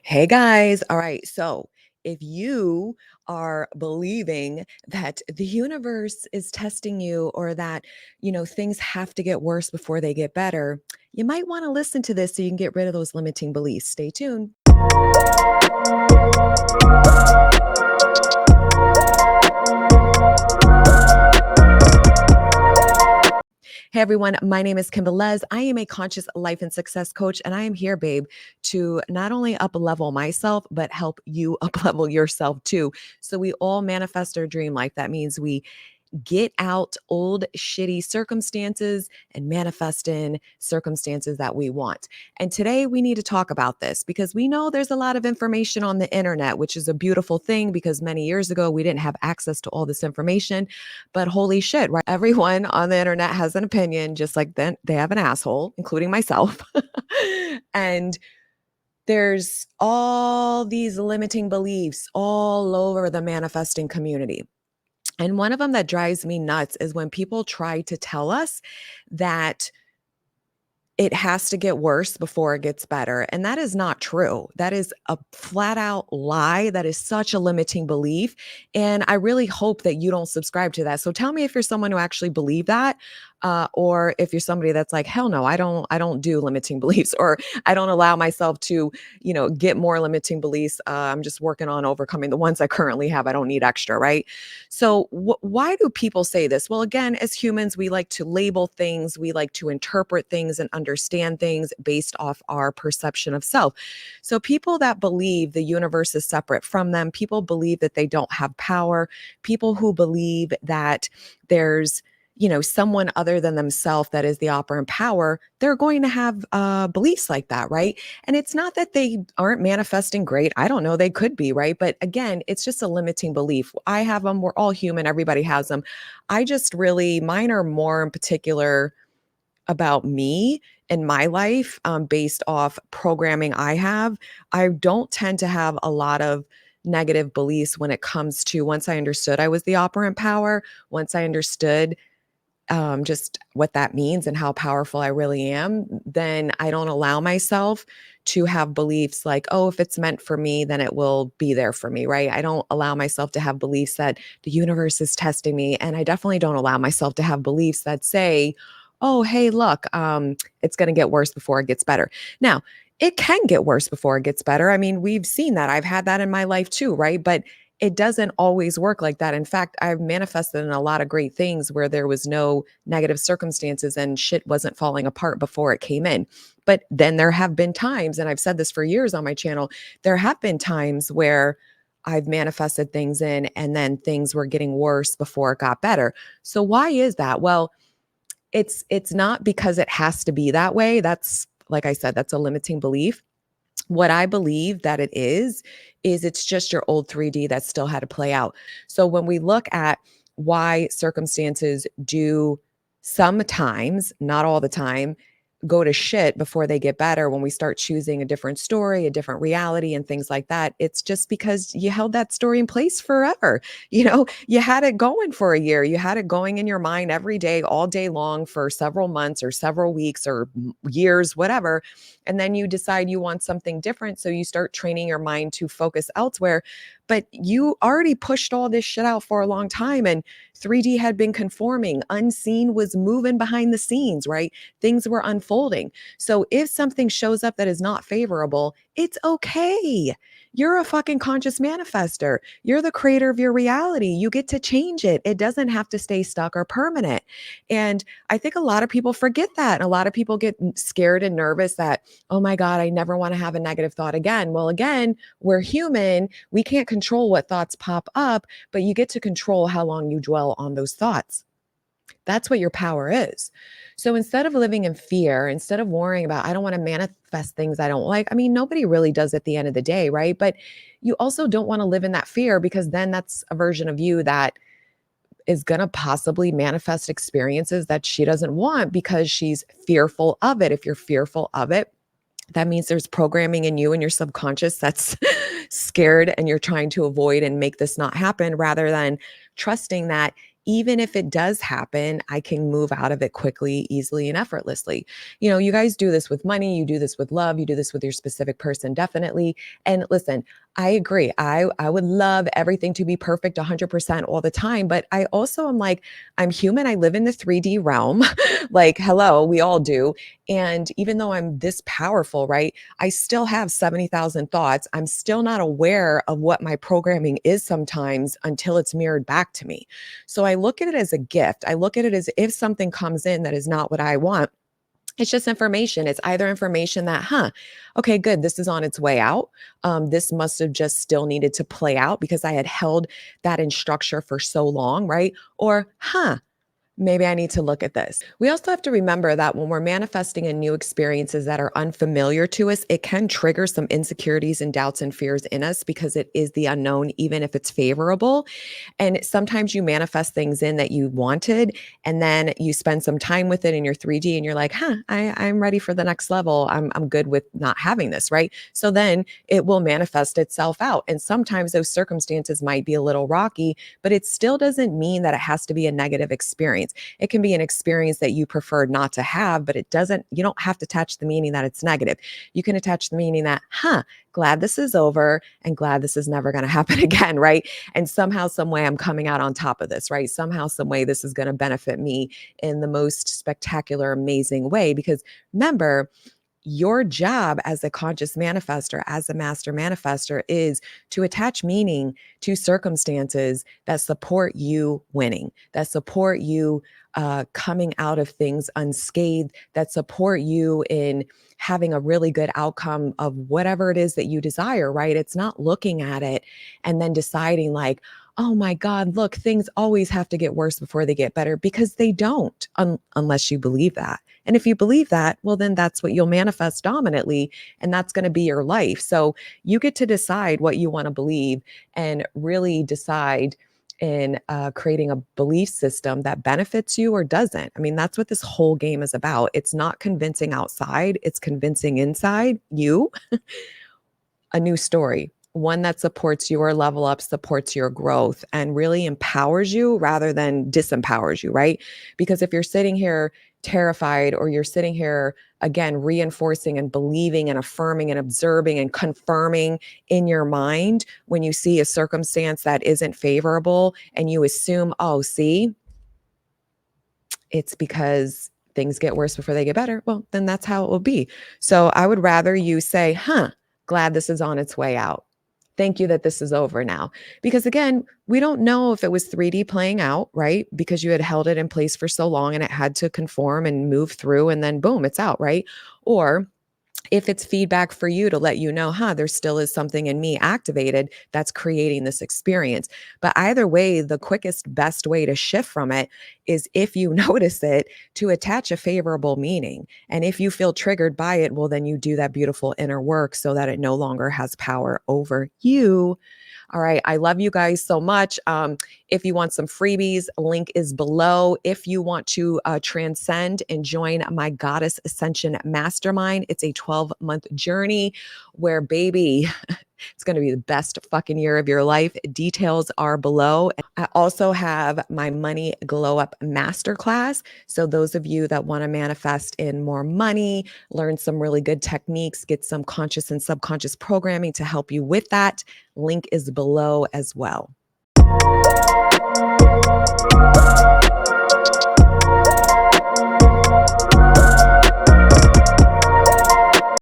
Hey guys. All right. So if you are believing that the universe is testing you or that, things have to get worse before they get better, you might want to listen to this so you can get rid of those limiting beliefs. Stay tuned. Hey everyone, my name is Kim Velez. I am a conscious life and success coach, and I am here, babe, to not only up level myself, but help you up level yourself too. So we all manifest our dream life. That means we get out old shitty circumstances and manifest in circumstances that we want. And today we need to talk about this because we know there's a lot of information on the internet, which is a beautiful thing because many years ago we didn't have access to all this information. But holy shit, right? Everyone on the internet has an opinion, just like then they have an asshole, including myself. And there's all these limiting beliefs all over the manifesting community. And one of them that drives me nuts is when people try to tell us that it has to get worse before it gets better. And that is not true. That is a flat out lie. That is such a limiting belief. And I really hope that you don't subscribe to that. So tell me if you're someone who actually believe that, or if you're somebody that's like, hell no, I don't do limiting beliefs, or I don't allow myself to, get more limiting beliefs. I'm just working on overcoming the ones I currently have. I don't need extra, right? So why do people say this? Well, again, as humans, we like to label things, we like to interpret things and understand things based off our perception of self. So people that believe the universe is separate from them, people believe that they don't have power, people who believe that there's someone other than themselves that is the operant power, they're going to have beliefs like that, right? And it's not that they aren't manifesting great. I don't know. They could be, right? But again, it's just a limiting belief. I have them. We're all human. Everybody has them. I just really, mine are more in particular about me and my life based off programming I have. I don't tend to have a lot of negative beliefs when it comes to once I understood I was the operant power, once I understood just what that means and how powerful I really am, then I don't allow myself to have beliefs like, oh, if it's meant for me, then it will be there for me, right? I don't allow myself to have beliefs that the universe is testing me. And I definitely don't allow myself to have beliefs that say, oh, hey, look, it's going to get worse before it gets better. Now, it can get worse before it gets better. I mean, we've seen that. I've had that in my life too, right? But it doesn't always work like that. In fact, I've manifested in a lot of great things where there was no negative circumstances and shit wasn't falling apart before it came in. But then there have been times, and I've said this for years on my channel, there have been times where I've manifested things in and then things were getting worse before it got better. So why is that? Well, it's not because it has to be that way. That's like I said, that's a limiting belief. What I believe that it is it's just your old 3D that still had to play out. So when we look at why circumstances do sometimes, not all the time, go to shit before they get better, when we start choosing a different story, a different reality, and things like that, it's just because you held that story in place forever. You had it going for a year, you had it going in your mind every day, all day long for several months or several weeks or years, whatever. And then you decide you want something different. So you start training your mind to focus elsewhere. But you already pushed all this shit out for a long time. And 3D had been conforming. Unseen was moving behind the scenes, right? Things were unfolding. So if something shows up that is not favorable, it's okay. You're a fucking conscious manifester. You're the creator of your reality. You get to change it. It doesn't have to stay stuck or permanent. And I think a lot of people forget that. And a lot of people get scared and nervous that, oh my God, I never want to have a negative thought again. Well, again, we're human. We can't control what thoughts pop up, but you get to control how long you dwell on those thoughts. That's what your power is. So instead of living in fear, instead of worrying about, I don't want to manifest things I don't like. I mean, nobody really does at the end of the day, right? But you also don't want to live in that fear because then that's a version of you that is going to possibly manifest experiences that she doesn't want because she's fearful of it. If you're fearful of it, that means there's programming in you and your subconscious that's scared and you're trying to avoid and make this not happen rather than trusting that even if it does happen, I can move out of it quickly, easily, and effortlessly. You guys do this with money, you do this with love, you do this with your specific person, definitely. And listen, I agree. I would love everything to be perfect 100% all the time, but I also am like, I'm human. I live in the 3D realm. Like, hello, we all do. And even though I'm this powerful, right, I still have 70,000 thoughts. I'm still not aware of what my programming is sometimes until it's mirrored back to me. So I look at it as a gift. I look at it as if something comes in that is not what I want, it's just information. It's either information that, okay, good, this is on its way out. This must have just still needed to play out because I had held that in structure for so long, right? Or, maybe I need to look at this. We also have to remember that when we're manifesting in new experiences that are unfamiliar to us, it can trigger some insecurities and doubts and fears in us because it is the unknown, even if it's favorable. And sometimes you manifest things in that you wanted, and then you spend some time with it in your 3D and you're like, I'm ready for the next level. I'm good with not having this, right? So then it will manifest itself out. And sometimes those circumstances might be a little rocky, but it still doesn't mean that it has to be a negative experience. It can be an experience that you prefer not to have, but you don't have to attach the meaning that it's negative. You can attach the meaning that, glad this is over and glad this is never going to happen again, right? And somehow, some way I'm coming out on top of this, right? Somehow, some way this is going to benefit me in the most spectacular, amazing way. Because remember, your job as a conscious manifester, as a master manifester, is to attach meaning to circumstances that support you winning, that support you coming out of things unscathed, that support you in having a really good outcome of whatever it is that you desire, right? It's not looking at it and then deciding like, oh my God, look, things always have to get worse before they get better, because they don't, unless you believe that. And if you believe that, well, then that's what you'll manifest dominantly, and that's going to be your life. So you get to decide what you want to believe and really decide in creating a belief system that benefits you or doesn't. I mean, that's what this whole game is about. It's not convincing outside, it's convincing inside you a new story, one that supports your level up, supports your growth, and really empowers you rather than disempowers you, right? Because if you're sitting here terrified, or you're sitting here again reinforcing and believing and affirming and observing and confirming in your mind when you see a circumstance that isn't favorable, and you assume, oh, see, it's because things get worse before they get better, well, then that's how it will be. So I would rather you say, glad this is on its way out. Thank you that this is over now. Because again, we don't know if it was 3D playing out, right? Because you had held it in place for so long and it had to conform and move through, and then boom, it's out, right? Or if it's feedback for you to let you know, there still is something in me activated that's creating this experience. But either way, the quickest, best way to shift from it is, if you notice it, to attach a favorable meaning. And if you feel triggered by it, well, then you do that beautiful inner work so that it no longer has power over you. All right. I love you guys so much. If you want some freebies, link is below. If you want to transcend and join my Goddess Ascension Mastermind, it's a 12-month journey where, baby, it's going to be the best fucking year of your life. Details are below. I also have my Money Glow Up Masterclass. So those of you that want to manifest in more money, learn some really good techniques, get some conscious and subconscious programming to help you with that, link is below as well.